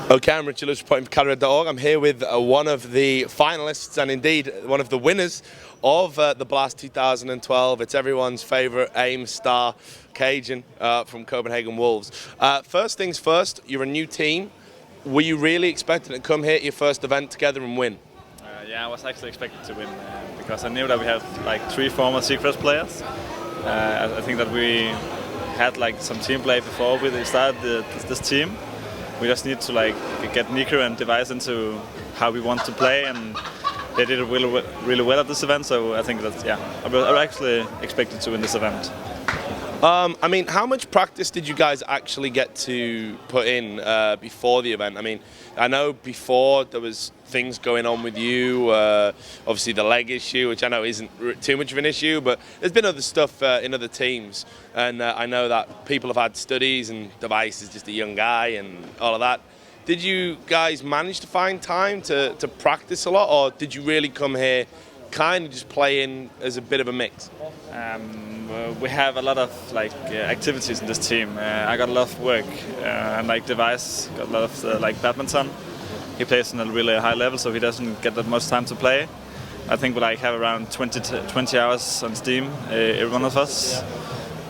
Okay, I'm Richard Lewis reporting for cajun.org. I'm here with one of the finalists and indeed one of the winners of the Blast 2012. It's everyone's favourite AIM star, Cajun from Copenhagen Wolves. First things first, you're a new team. Were you really expecting to come here at your first event together and win? Yeah, I was actually expected to win because I knew that we had like 3 former Secrets players. I think that we had like some team play before we started this team. We just need to like get Nico and Device into how we want to play, and they did it really well at this event. So I think that I actually expected to win this event. I mean, how much practice did you guys actually get to put in before the event? I mean, I know before there was things going on with you, obviously the leg issue, which I know isn't too much of an issue, but there's been other stuff in other teams, and I know that people have had studies, and Device is just a young guy and all of that. Did you guys manage to find time to practice a lot, or did you really come here kind of just playing as a bit of a mix? We have a lot of like activities in this team. I got a lot of work, and like Device got a lot of like badminton. He plays on a really high level, so he doesn't get that much time to play. I think we like have around 20 hours on Steam, every one of us.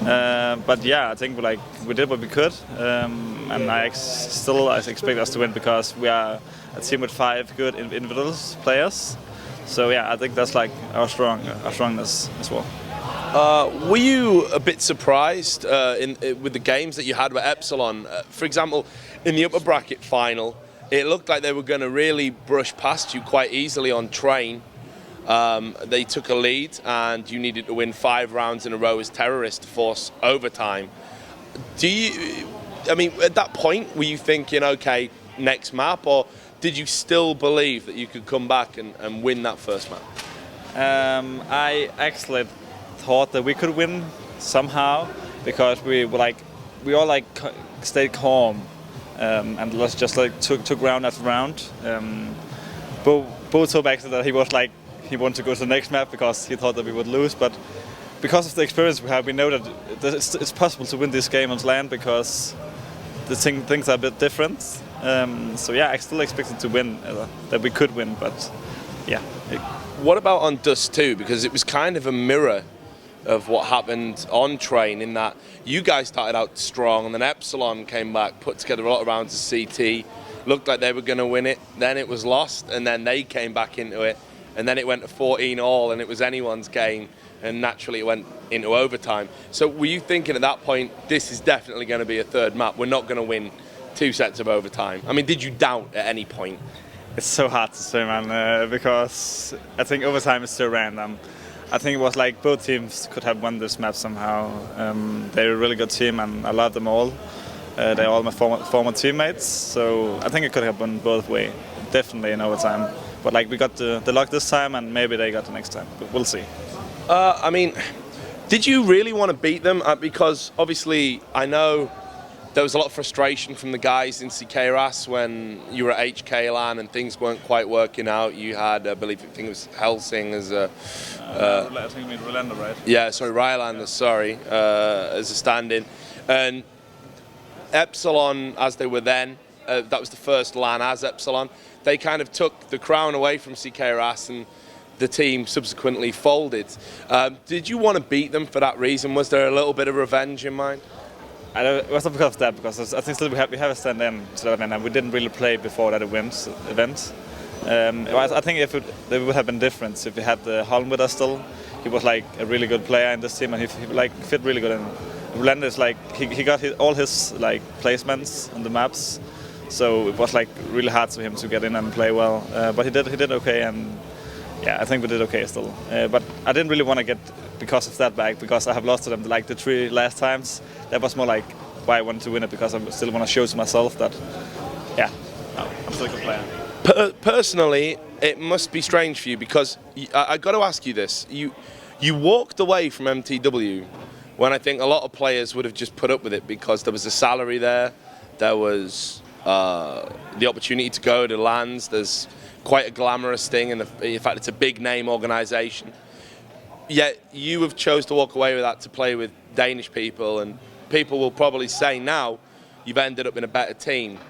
But yeah, I think we did what we could, and I still expect us to win because we are a team with 5 good individual players. So yeah, I think that's like our strongness as well. Were you a bit surprised with the games that you had with Epsilon? For example, in the upper bracket final, it looked like they were going to really brush past you quite easily on train. They took a lead, and you needed to win 5 rounds in a row as terrorists to force overtime. I mean, at that point, were you thinking, okay, next map, or did you still believe that you could come back and win that first map? I actually thought that we could win somehow because we all like stayed calm and just like took round after round. Both told actually that he was like he wanted to go to the next map because he thought that we would lose, but because of the experience we have, we know that it's possible to win this game on land because the things are a bit different. So yeah, I still expected to win, that we could win, but yeah. What about on Dust 2? Because it was kind of a mirror of what happened on train in that you guys started out strong, and then Epsilon came back, put together a lot of rounds of CT, looked like they were going to win it, then it was lost, and then they came back into it, and then it went to 14 all, and it was anyone's game, and naturally it went into overtime. So were you thinking at that point, this is definitely going to be a third map, we're not going to win 2 sets of overtime? I mean, did you doubt at any point? It's so hard to say, man, because I think overtime is so random. I think it was like both teams could have won this map somehow. They're a really good team, and I love them all. They're all my former teammates, so I think it could have gone both ways, definitely in overtime. But like we got the luck this time, and maybe they got the next time. But we'll see. I mean, did you really want to beat them? Because obviously, I know there was a lot of frustration from the guys in CKRAS when you were at HK LAN and things weren't quite working out. You had, I think it was Helsing as a... I think you mean Rylander, right? Yeah, sorry, Rylander, sorry, as a stand-in. And Epsilon, as they were then, that was the first LAN as Epsilon, they kind of took the crown away from CKRAS, and the team subsequently folded. Did you want to beat them for that reason? Was there a little bit of revenge in mind? It was not because of that, because I think still we have a stand-in to that event, and we didn't really play before that event. I think it would have been different if we had Holm with us still. He was like a really good player in this team, and he like fit really good in. Rylander is like he got all his like placements on the maps, so it was like really hard for him to get in and play well. But he did okay, and yeah, I think we did okay still. But I didn't really want to get because of that back, because I have lost to them like the 3 last times. That was more like why I wanted to win it, because I still want to show to myself that yeah, I'm still a good player. Personally, it must be strange for you, because I got to ask you this. You walked away from MTW when I think a lot of players would have just put up with it because there was a salary there, there was the opportunity to go to LANs, there's quite a glamorous thing, and in fact it's a big name organisation. Yet you have chose to walk away with that to play with Danish people, and people will probably say now you've ended up in a better team.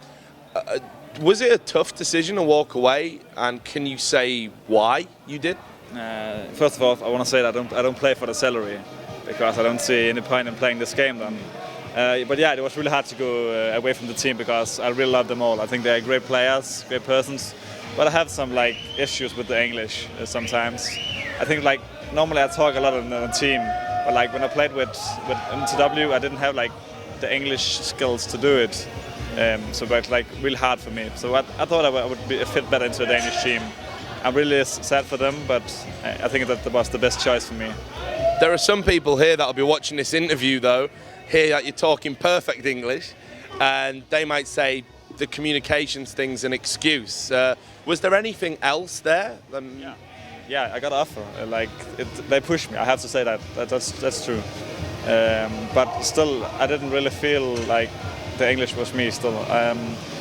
Was it a tough decision to walk away? And can you say why you did? First of all, I want to say that I don't play for the salary because I don't see any point in playing this game then. But yeah, it was really hard to go away from the team because I really love them all. I think they're great players, great persons. But I have some like issues with the English sometimes. I think like normally I talk a lot on the team, but like when I played with MTW, I didn't have like the English skills to do it. So it's like really hard for me. So I thought I would fit better into a Danish team. I'm really sad for them, but I think that was the best choice for me. There are some people here that will be watching this interview though, hear that you're talking perfect English, and they might say the communications thing's an excuse. Was there anything else there? Yeah, I got an offer. They pushed me. I have to say that's true. But still, I didn't really feel like the English was me still.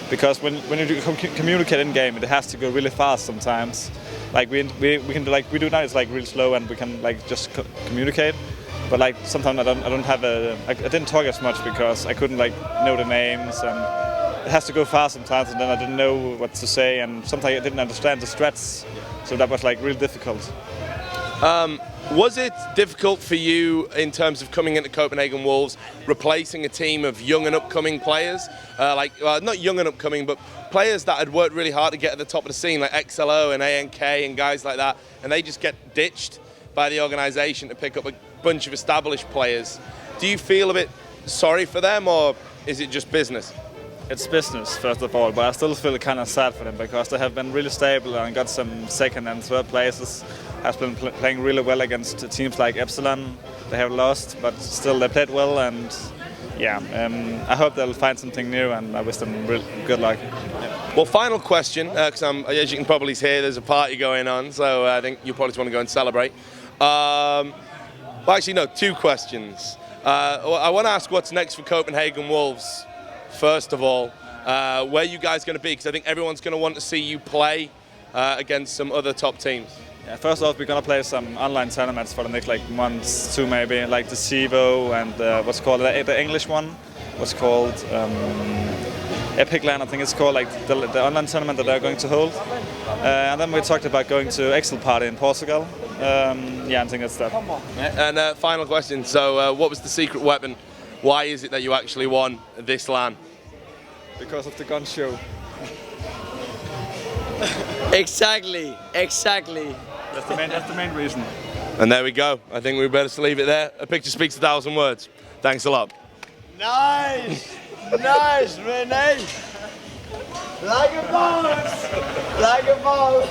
Because when you communicate in game, it has to go really fast sometimes. Like we can do like we do now. It's like really slow, and we can like just communicate. But like sometimes I didn't talk as much because I couldn't like know the names, and it has to go fast sometimes. And then I didn't know what to say, and sometimes I didn't understand the strats. So that was like really difficult. Was it difficult for you in terms of coming into Copenhagen Wolves, replacing a team of young and upcoming players? Not young and upcoming, but players that had worked really hard to get at the top of the scene, like XLO and ANK and guys like that, and they just get ditched by the organisation to pick up a bunch of established players. Do you feel a bit sorry for them, or is it just business? It's business, first of all, but I still feel kind of sad for them because they have been really stable and got some second and third places. Has been playing really well against teams like Epsilon. They have lost, but still they played well, and yeah, I hope they'll find something new, and I wish them real good luck. Well, final question, because as you can probably hear, there's a party going on, so I think you probably just want to go and celebrate. Well, actually, no, two questions. I want to ask what's next for Copenhagen Wolves. First of all, where you guys going to be? Because I think everyone's going to want to see you play against some other top teams. Yeah, first off, we're going to play some online tournaments for the next like months, two maybe, like the CEVO and what's called the English one, what's called Epic Land, I think it's called, like the online tournament that they're going to hold. And then we talked about going to Excel Party in Portugal. Yeah, I think that's that. And final question, so what was the secret weapon? Why is it that you actually won this LAN? Because of the gun show. Exactly. That's the main reason. And there we go. I think we better leave it there. A picture speaks 1,000 words. Thanks a lot. Nice, Rene. Like a boss.